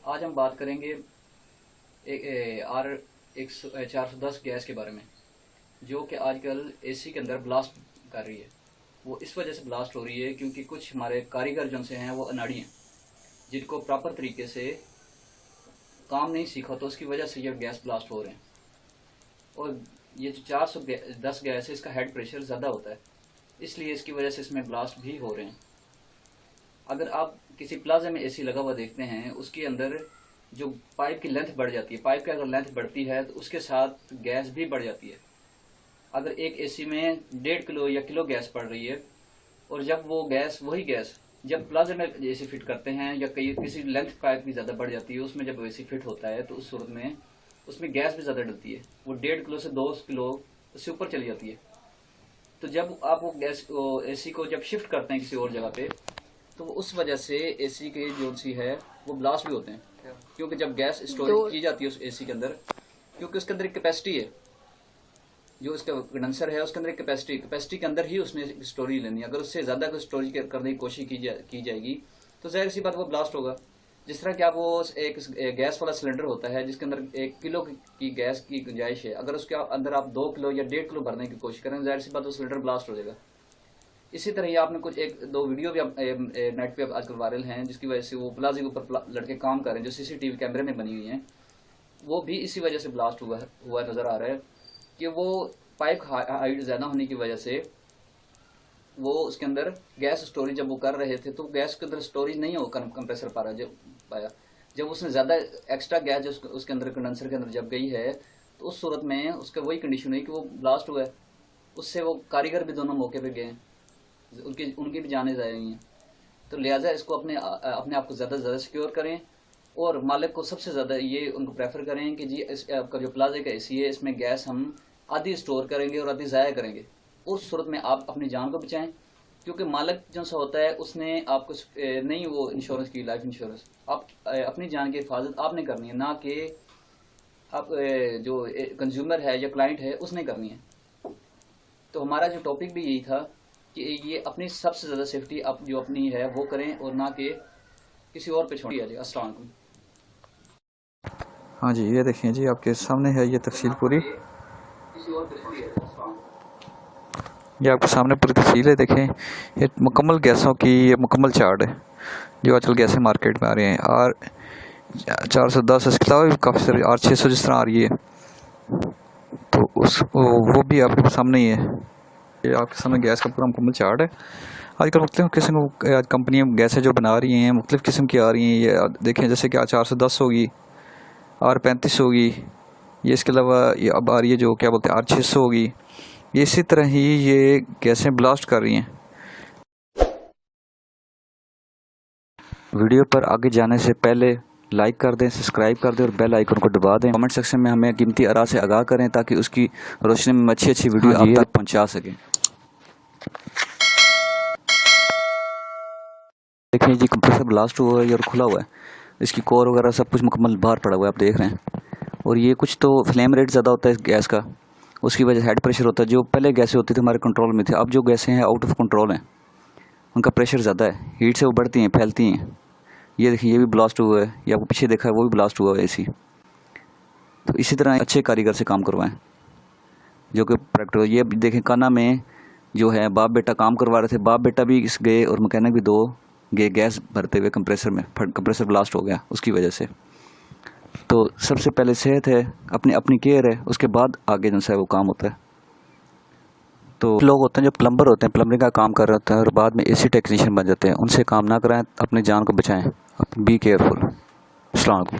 आज हम बात करेंगे R410 गैस के बारे में, जो कि आजकल एसी के अंदर ब्लास्ट कर रही है। वो इस वजह से ब्लास्ट हो रही है क्योंकि कुछ हमारे कारीगर जो से हैं वो अनाड़ी हैं, जिनको प्रॉपर तरीके से काम नहीं सीखा, तो उसकी वजह से ये गैस ब्लास्ट हो रहे हैं। और ये जो 410 गैस है, इसका हेड प्रेशर ज़्यादा होता है, इसलिए इसकी वजह से इसमें ब्लास्ट भी हो रहे हैं। अगर आप किसी प्लाजा में एसी लगा हुआ देखते हैं, उसके अंदर जो पाइप की लेंथ बढ़ जाती है, पाइप की अगर लेंथ बढ़ती है तो उसके साथ गैस भी बढ़ जाती है। अगर एक एसी में 1.5 किलो या किलो गैस पड़ रही है, और जब वो गैस वही गैस जब प्लाजा में एसी फिट करते हैं या किसी लेंथ पाइप की ज़्यादा बढ़ जाती है, उसमें जब एसी फिट होता है तो उस सूरत में उसमें गैस भी ज़्यादा डलती है। वो 1.5 किलो से 2 किलो उससे ऊपर चली जाती है। तो जब आप वो गैस एसी को जब शिफ्ट करते हैं किसी और जगह पे, तो उस वजह से एसी के जो सी है वो ब्लास्ट भी होते हैं। क्योंकि जब गैस स्टोरेज की जाती है उस एसी के अंदर, क्योंकि उसके अंदर एक कैपेसिटी है, जो इसका कंडेंसर है उसके अंदर एक कैपेसिटी के अंदर ही उसने स्टोरेज लेनी है। अगर उससे ज़्यादा स्टोरेज करने की कोशिश की जाएगी तो जाहिर सी बात वो ब्लास्ट होगा। जिस तरह कि आप वो एक गैस वाला सिलेंडर होता है जिसके अंदर 1 किलो की गैस की गुंजाइश है, अगर उसके अंदर आप 2 किलो या 1.5 किलो भरने की कोशिश करें, जाहिर सी बात वो सिलेंडर ब्लास्ट हो जाएगा। इसी तरह ही आपने कुछ 1-2 वीडियो भी नेट पे आजकल वायरल हैं, जिसकी वजह से वो प्लाजे के ऊपर लड़के काम कर रहे हैं, जो सीसीटीवी कैमरे में बनी हुई हैं, वो भी इसी वजह से ब्लास्ट हुआ नजर आ रहा है कि वो पाइप हाइट ज़्यादा होने की वजह से वो उसके अंदर गैस स्टोरेज जब वो कर रहे थे तो गैस के अंदर स्टोरेज नहीं हो कंप्रेसर पाया। जब उसने ज़्यादा एक्स्ट्रा गैस जो उसके अंदर कंडेंसर के अंदर जब गई है, तो उस सूरत में उसका वही कंडीशन हुई कि वो ब्लास्ट हुआ है। उससे वो कारीगर भी दोनों मौके पर गए, उनकी भी जानें ज़ाया हुई हैं। तो लिहाजा इसको अपने आप को ज़्यादा से ज़्यादा सिक्योर करें, और मालिक को सबसे ज़्यादा ये उनको प्रेफर करें कि जी आपका जो प्लाजे का एसी है, इसमें गैस हम आधी स्टोर करेंगे और आधी ज़ाया करेंगे। उस सूरत में आप अपनी जान को बचाएं, क्योंकि मालिक जो सा होता है उसने आपको नहीं वो इंश्योरेंस की, लाइफ इंश्योरेंस आप अपनी जान की हिफाजत आपने करनी है, ना कि आप जो कंज्यूमर है या क्लाइंट है उसने करनी है। तो हमारा जो टॉपिक भी यही था कि ये अपनी सबसे ज़्यादा सेफ्टी आप जो अपनी है वो करें, और ना कि किसी और पे छोड़ी जाए। अस्सलाम वालेकुम। हाँ जी, ये देखिए जी आपके सामने है ये तफसील पूरी, ये आपके सामने पूरी तफसील है। देखें ये मुकम्मल गैसों की ये मुकम्मल चार्ट है जो आजकल गैसें मार्केट में आ रही हैं। R410 इसके अलावा भी काफ़ी सारी R600 जिस तरह आ रही है, तो वो भी आपके सामने ही है। ये आपके सामने गैस का पूरा मुकम्मल चार्ट है। आजकल मुख्तलिफ किस्म की कंपनियाँ गैसें जो बना रही हैं मुख्तलिफ किस्म की आ रही हैं। ये देखें जैसे कि R410 होगी, R35 होगी, ये इसके अलावा ये अब आ रही है जो क्या बोलते हैं R600 होगी। ये इसी तरह ही ये गैसें ब्लास्ट कर रही हैं। वीडियो पर आगे जाने से पहले लाइक कर दें, सब्सक्राइब कर दें और बेल आइकन को दबा दें। कमेंट सेक्शन में हमें कीमती आरा से आगाह करें ताकि उसकी रोशनी में अच्छी वीडियो आप तक पहुंचा सकें। देखिए जी कंप्रेसर ब्लास्ट हुआ है और खुला हुआ है, इसकी कोर वगैरह सब कुछ मुकम्मल बाहर पड़ा हुआ है, आप देख रहे हैं। और ये कुछ तो फ्लेम रेट ज़्यादा होता है इस गैस का, उसकी वजह से हेड प्रेशर होता है। जो पहले गैसें होती थी हमारे कंट्रोल में थे, अब जो गैसें हैं आउट ऑफ कंट्रोल हैं, उनका प्रेशर ज़्यादा है, हीट से वो बढ़ती हैं, फैलती हैं। ये देखिए ये भी ब्लास्ट हुआ है, ये आपको पीछे देखा है वो भी ब्लास्ट हुआ है एसी। तो इसी तरह अच्छे कारीगर से काम करवाएं जो कि प्रैक्टिकल। ये देखें काना में जो है बाप बेटा काम करवा रहे थे, बाप बेटा भी इस गए और मैकेनिक भी 2 गए गैस भरते हुए कंप्रेसर में, कंप्रेसर ब्लास्ट हो गया उसकी वजह से। तो सबसे पहले सेहत है, अपनी केयर है, उसके बाद आगे जो है वो काम होता है। तो लोग होते हैं जो प्लम्बर होते हैं, प्लम्बरिंग का काम कर रहे होते हैं और बाद में एसी टेक्नीशियन बन जाते हैं, उनसे काम ना कराएं, अपनी जान को बचाएं, बी केयरफुल। अस्सलाम वालेकुम।